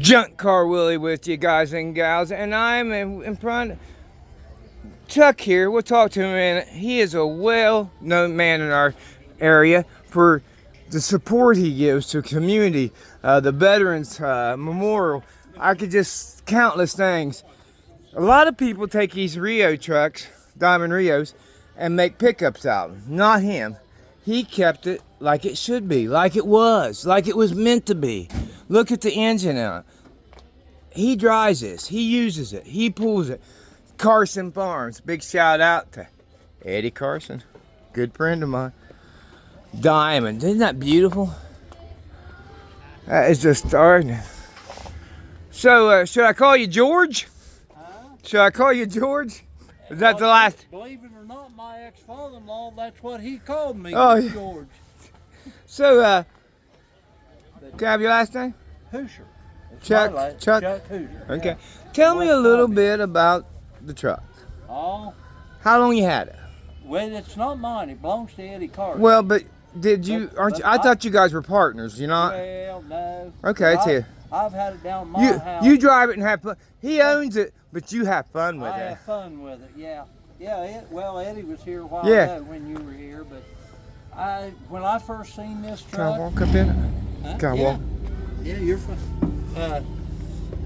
Junk Car Willie with you guys and gals, and I'm in front of Chuck here. We'll talk to him in a minute. He is a well-known man in our area for the support he gives to the community, the Veterans Memorial. I could just countless things. A lot of people take these Reo trucks, Diamond Reos, and make pickups out of them. Not him. He kept it like it should be, like it was meant to be. Look at the engine on it. He drives this. He uses it. He pulls it. Carson Farms. Big shout out to Eddie Carson. Good friend of mine. Diamond. Isn't that beautiful? That is just starting. So, should I call you George? Should I call you George? Is that the last? Believe it or not, my ex-father-in-law, that's what he called me, George. So, can I have your last name? Hoosier. Chuck Hoosier. Okay. Yeah. Tell me a little bit about the truck. Oh. How long you had it? Well, it's not mine. It belongs to Eddie Carson. Well, but did you? I thought you guys were partners. You not? Well, no. Okay, tell you. I've had it down my house. You drive it and have fun. He owns it, but you have fun with it. I have fun with it. Yeah. Yeah. Well, Eddie was here a while ago when you were here, but when I first seen this truck. Can I walk up in it? Huh? Can I walk? Yeah, you're fine.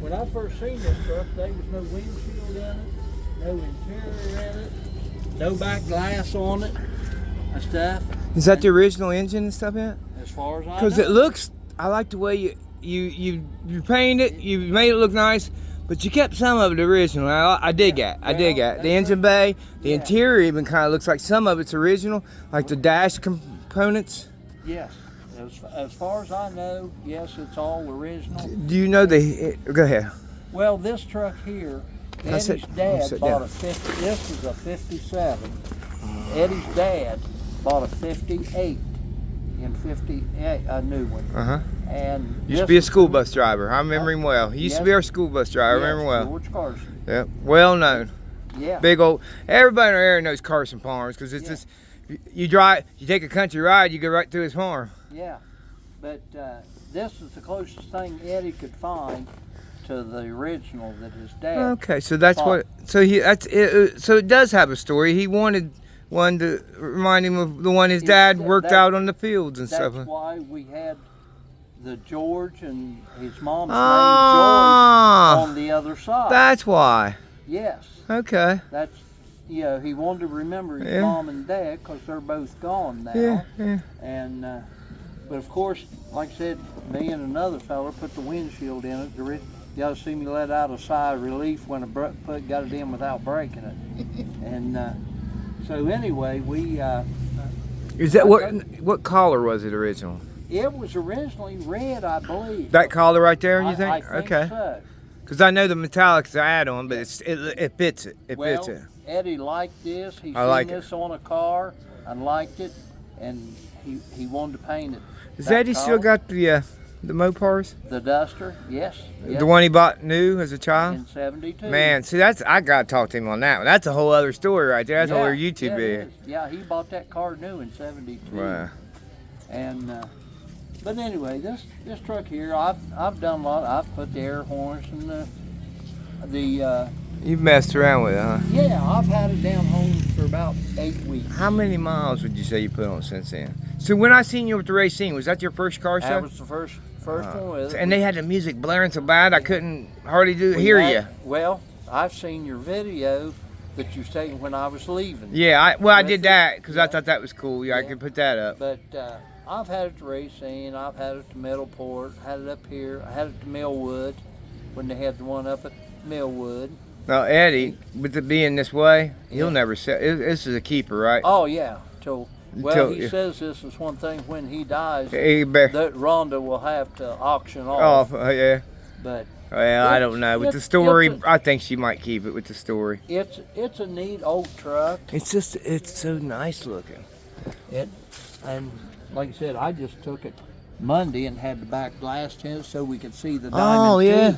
When I first seen this truck, there was no windshield in it, no interior in it, no back glass on it, and stuff. Is that the original engine and stuff in it? As far as I know. Because it looks, I like the way you painted it, you made it look nice, but you kept some of it original. I dig that. I dig that. The engine bay, the interior even kind of looks like some of it's original, like the dash components. Yes. As far as I know, yes, it's all original. Do you know go ahead. Well, this truck here, Eddie's dad bought a 50, this is a 57. Eddie's dad bought a 58 in 58, a new one. And used to be a school bus driver. I remember him well. He used to be our school bus driver. I remember well. George Carson. Yeah, well known. Yeah. Big old. Everybody in our area knows Carson Farms because it's just you take a country ride, you go right through his farm. Yeah, but this is the closest thing Eddie could find to the original that his dad. Okay, so that's what. So so it does have a story. He wanted one to remind him of the one his dad worked out on the fields and stuff. That's why we had the George and his mom's name Joyce on the other side. That's why. Yes. Okay. That's he wanted to remember his mom and dad because they're both gone now. Yeah. And but of course, like I said, me and another fella put the windshield in it. You ought to see me let out a sigh of relief when I got it in without breaking it. And so anyway, we. Is that what collar was it original? It was originally red, I believe. That collar right there, you think? I think okay. So. Because I know the metallics I add on, but it fits it. It fits it. Eddie liked this. He seen this on a car and liked it, and he wanted to paint it. Does Eddie still got the Mopars? The Duster, yes. The one he bought new as a child? In 72. Man, see, I got to talk to him on that one. That's a whole other story right there. That's a whole other YouTube video. Yeah, he bought that car new in 72. Wow. And, but anyway, this truck here, I've done a lot. I've put the air horns and the You've messed around with it, huh? Yeah, I've had it down home for about 8 weeks. How many miles would you say you put on since then? So when I seen you at the Racine, was that your first car show? That was the first one with it. And they had the music blaring so bad I couldn't hardly hear you. Well, I've seen your video that you've taken when I was leaving. Yeah, I did that because I thought that was cool. Yeah, I could put that up. But I've had it at the Racine, I've had it to Middleport, had it up here, I had it to Millwood when they had the one up at Millwood. Now, Eddie, with it being this way, he'll never sell. This is a keeper, right? Oh, yeah. He says this is one thing when he dies that Rhonda will have to auction off. Yeah. But well, I don't know. With the story, I think she might keep it with the story. It's a neat old truck. It's so nice looking. And like I said, I just took it Monday and had the back glass tinted so we could see the diamond. Oh, yeah.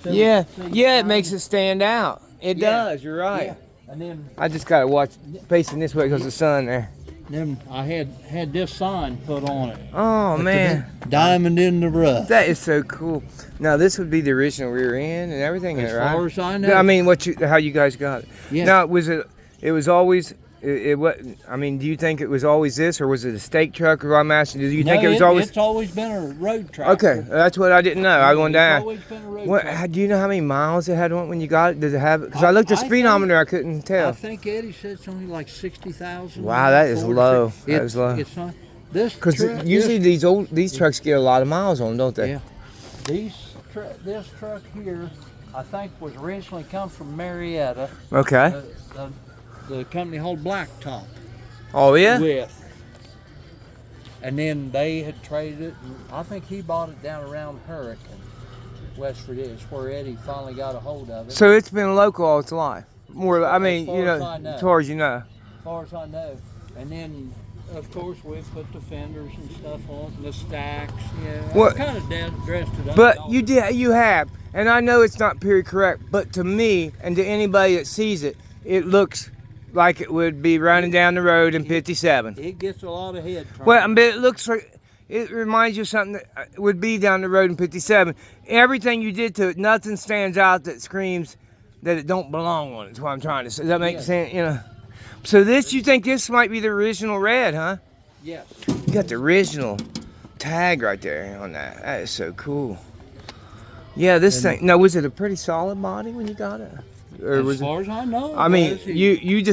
Tooth. It makes it stand out. It does, you're right. Yeah. And then I just gotta watch facing this way because the sun there. Then I had this sign put on it. Oh man, Diamond in the rough. that is so cool. Now this would be the original rear end and everything, As right? far as I know. I mean, how you guys got it? Yeah. Now was it? It was always. What? I mean, do you think it was always this, or was it a stake truck? Or I'm asking, do you think it was always? It's always been a road tractor. Okay, that's what I didn't know. I wanted to ask. Always been a road What? tractor. Do you know how many miles it had on it when you got it? Does it have it? Because I looked at the I speedometer, I couldn't tell. I think Eddie said something like 60,000. Wow, that is low. That is low. It's not. This Because truck- usually these trucks get a lot of miles on, don't they? Yeah. This truck here, I think was originally come from Marietta. Okay. The company called Blacktop. Oh yeah. With. And then they had traded it. And I think he bought it down around Hurricane, West Virginia. It's where Eddie finally got a hold of it. So it's been local all its life. More, I mean, far you as know, I know. as far as you know. As far as I know. And then, of course, we put the fenders and stuff on, and the stacks. Yeah, What- I kind of dressed it up. But you have, and I know it's not period correct, but to me and to anybody that sees it, it looks like it would be running down the road in 57. It gets a lot of head turn. Well, I mean, it looks like it reminds you of something that would be down the road in 57. Everything you did to it, nothing stands out that screams that it don't belong on it. Is what I'm trying to say. Does that make sense? You know. So you think this might be the original red, huh? Yes. You got the original tag right there on that. That is so cool. Yeah, this thing. Now, was it a pretty solid body when you got it? Or As was far as I know. I mean, you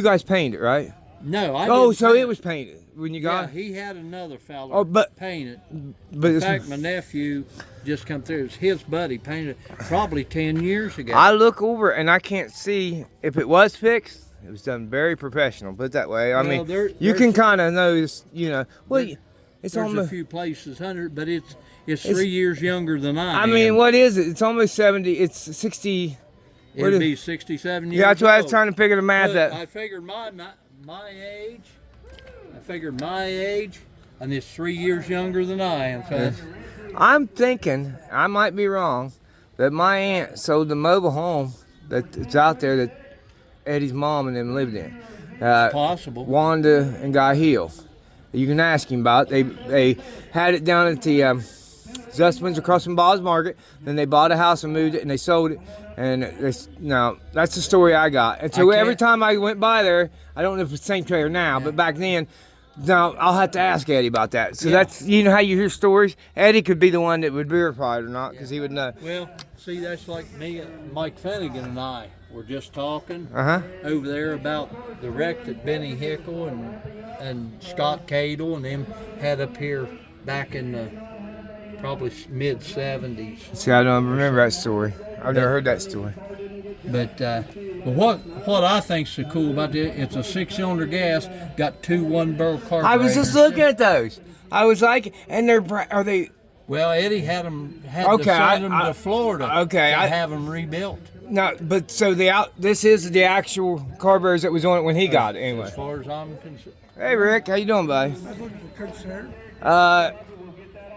guys painted, right? No, I Oh, didn't so paint it was painted when you got Yeah, it? he had another fella Oh, but- paint it. But In it's, fact, my nephew just come through. It's his buddy painted it probably 10 years ago. I look over and I can't see if it was fixed. It was done very professional, put it that way. I Well, mean, there- you there's can a- kind of notice, you know. Well, There- it's There's almost. a few places under, but it's 3 years younger than I I am. mean, what is it? It's almost 70. It's 60. what It'd is- be 67 years Yeah, that's why I was old. trying to figure the math But out. I figured my age. I figured my age, and it's 3 years younger than I am. So that's- I'm thinking, I might be wrong, that my aunt sold the mobile home that's out there that Eddie's mom and them lived in. possible. Wanda and Guy Hill. You can ask him about it. They had it down at the Zussman's across from Bob's Market. Then they bought a house and moved it, and they sold it. And now that's the story I got. And so every time I went by there, I don't know if it's the same trailer now, but back then, now I'll have to ask Eddie about that. So that's, you know how you hear stories? Eddie could be the one that would verify it or not, because he would know. Well, see, that's like me, Mike Finnegan and I were just talking Uh-huh. over there about the wreck that Benny Hickle and Scott Cadle and them had up here back in the probably mid 70s. See, I don't remember that story. I've never heard that story. But what I think's so cool about it, it's a 6-cylinder gas, got 2 1-barrel carburetors. I was just looking at those. I was like, and are they? Well, Eddie had to Okay, send them I- to Florida okay, to I- have them rebuilt. No, but so this is the actual carburetors that was on it when he got it anyway. As far as I'm concerned. Hey Rick, how you doing, buddy? I was looking for Kurt Sarah.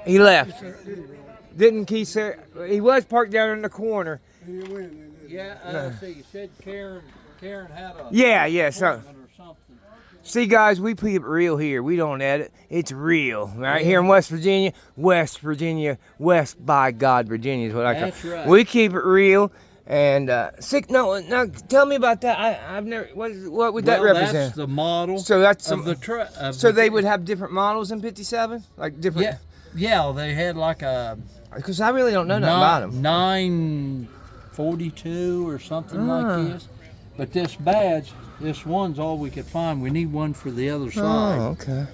He left. Sarah, did he really? Didn't Keith say he was parked down in the corner? He didn't win, then, did he? Yeah, let's see. You said Karen had a Yeah. So appointment or something. see, guys, we keep it real here. We don't edit. It's real, right here in West Virginia. West by God, Virginia is what I call. That's right. We keep it real. And now tell me about that. I've never. What would that Well, represent? that's the model So that's of the truck. So they would have different models in '57, like different. Yeah, they had like a Because I really don't know nothing about them. 942 or something like this. But this badge, this one's all we could find. We need one for the other side. Oh, okay.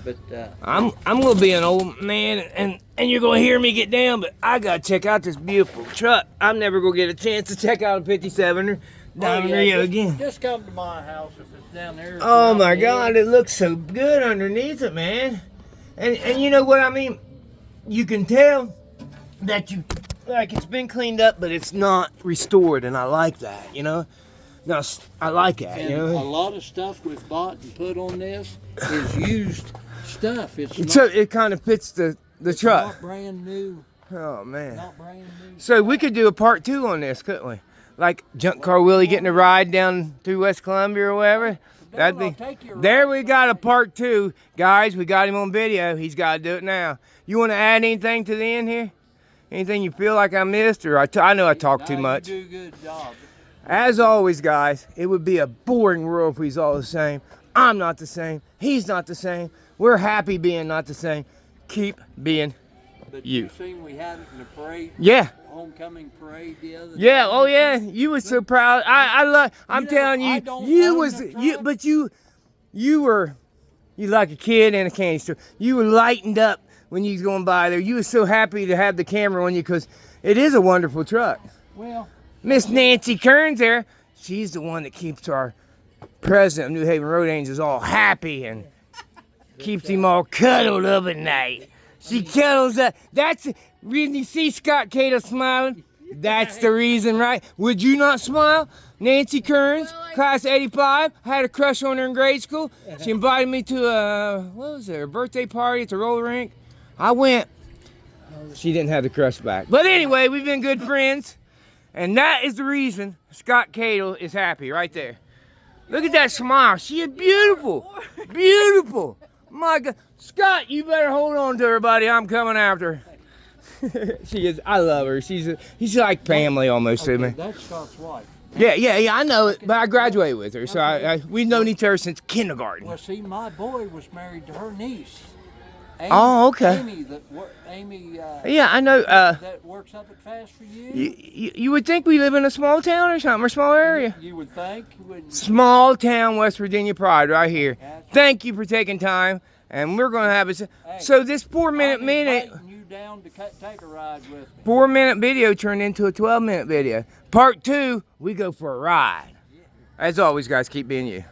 But I'm gonna be an old man, and you're gonna hear me get down, but I gotta check out this beautiful truck. I'm never gonna get a chance to check out a '57er Diamond Reo again. Just come to my house if it's down there. Oh my God, it looks so good underneath it, man. And you know what I mean? You can tell that it's been cleaned up, but it's not restored, and I like that, you know? No, I like that, And you a know? lot of stuff we've bought and put on this is used stuff. It's not, So it kind of fits the truck. not brand new. Oh, man. Not brand new. So we could do a part 2 on this, couldn't we? Like Junk Car Willie getting a ride down through West Columbia or whatever. That'd I'll be. take you There right we got a part 2, guys. We got him on video. He's got to do it now. You want to add anything to the end here? Anything you feel like I missed, or I know I talk too much. You do a good job. As always, guys, it would be a boring world if we was all the same. I'm not the same. He's not the same. We're happy being not the same. Keep being But you. you seen we had it in the parade? Yeah. Homecoming parade the other Yeah. day? Oh yeah. You was so proud. I love. I'm You know, telling I you, don't you own was the you, truck. but you were like a kid in a candy store. You were lightened up when you was going by there. You was so happy to have the camera on you because it is a wonderful truck. Well, Miss Nancy Kearns there, she's the one that keeps our president of New Haven Road Angels all happy and keeps him all cuddled up at night. She cuddles up. That's when you see Scott Cato smiling. That's the reason, right? Would you not smile? Nancy Kearns, class 85, had a crush on her in grade school. She invited me to a birthday party at the roller rink. I went. She didn't have the crush back. But anyway, we've been good friends. And that is the reason Scott Cato is happy right there. Look at that smile. She is beautiful. Beautiful. My God. Scott, you better hold on to her, buddy. I'm coming after her. She is. I love her. She's like family almost to me. that's Scott's wife. Yeah. I know it, but I graduated with her, so we've known each other since kindergarten. Well, see, my boy was married to her niece. Amy, Oh, okay. Amy, Yeah, I know. that works up at Fast for You. You would think we live in a small town or something, or small area. You would think. You wouldn't. Small town, West Virginia pride, right here. Thank you for taking time, and we're gonna have it. So this 4-minute I'm minute. inviting you down to take a ride with me. 4-minute video turned into a 12-minute video. Part 2, we go for a ride. As always, guys, keep being you.